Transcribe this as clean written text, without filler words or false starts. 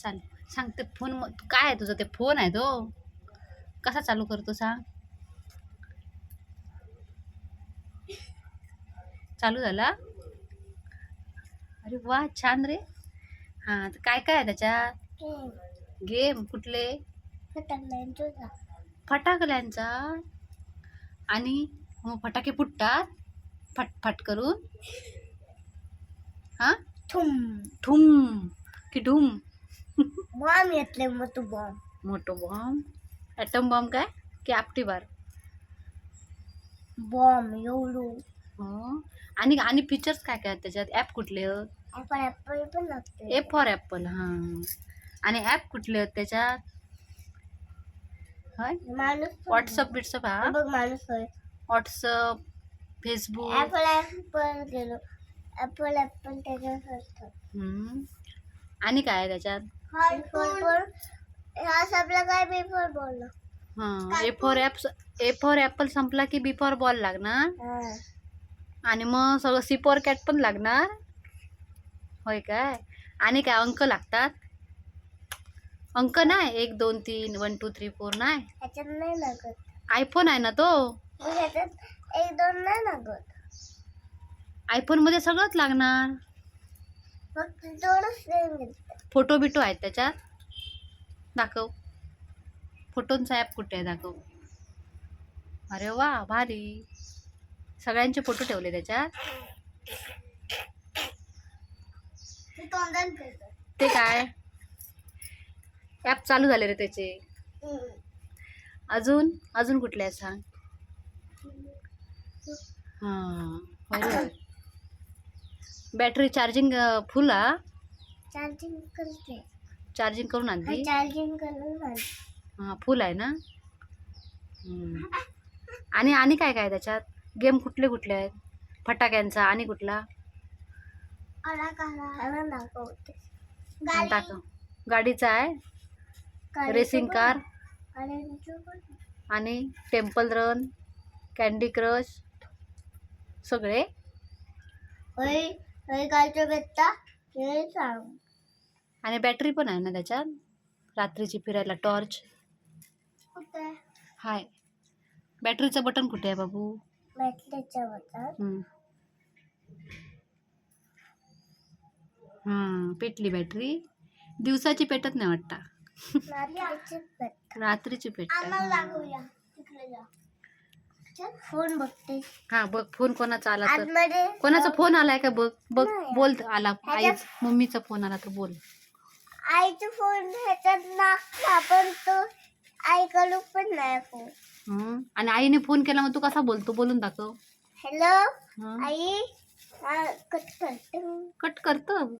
चाल सांग ते फोन काय आहे तुझं? ते फोन आहे तो कसा चालू करतो सांग. चालू झाला. अरे वा छान रे. हा तर काय काय आहे त्याच्यात? गेम कुठले? फटाकड्यांचा. आणि मग फटाके फुटतात फट फट करून. हा ठुम ठुम की ढुम. बॉम्ब येतले मोठं बॉम्ब. मोठो बॉम्ब. ॲटम बॉम्ब काय की आपटी बार? बॉम्ब एवढू. हो. आणि आणि फीचर्स काय काय आहेत त्याच्यात? ॲप कुठले आहेत? ऍपल पण लागते. A for Apple. हां. आणि ॲप कुठले आहेत त्याच्यात? होय माणूस व्हॉट्सअप बिट्सअप. हा बघ माणूस होय. WhatsApp Facebook. ऍपल गेलो. ऍपल त्याच्यावर असतं. आणि काय आहे त्याच्यात? ह्या सबला काय पेपर बोललो. हां ए फॉर ॲपल संपला की बी फॉर बॉल लागणार. आणि मग सगळं सी फॉर कॅट पण लागणार. होय काय? आणि काय अंक लागतात? अंक नाही 1 2 3 1 2 3 4 नाही. ह्याच्यात नाही लागत. आयफोन आहे ना तो. ह्याच्यात 1 2 नाही लागत. आयफोन मध्ये सगळंच लागणार. फक्त दोनच नाही. फोटो बिटो आहेत त्याच्यात? दाखव. फोटोंचा ॲप कुठे आहे दाखव. अरे वा भारी. सगळ्यांचे फोटो ठेवले त्याच्यात. ते काय ॲप चालू झाले रे त्याचे. अजून अजून कुठले आहे सांग. हां बरोबर. बॅटरी चार्जिंग फुल. हा चार्जिंग करते. चार्जिंग करून आणली. चार्जिंग करून हां फुल आहे ना. आणि आणि काय काय त्याच्यात? गेम कुठले कुठले आहेत? फटाक्यांचा आणि कुठला? दाखवते. दाखव. गाडीचा आहे. Racing car. आणि टेम्पल रन कॅन्डी क्रश सगळे. आणि बॅटरी पण आहे ना त्याच्यात. रात्रीची फिरायला टॉर्च हाय. बॅटरीचं बटन कुठे आहे बाबू? बॅटरीच्या बटन. हां पेटली बॅटरी. दिवसाची पेटत नाही वाटतं. रात्रीची पेटत. फोन बघते. हा बघ फोन कोणाचा आला तर. कोणाचा फोन आलाय का बघ. बघ बोल. आला आई मम्मीचा फोन आला तर बोल. आईचा फोन ह्याच्यात ना सापडतो. आईकडून पण नाही फोन. आणि आईने फोन केला मग तू कसा बोलतो? बोलून दाखव. हॅलो आई. कट करते. कट करतो.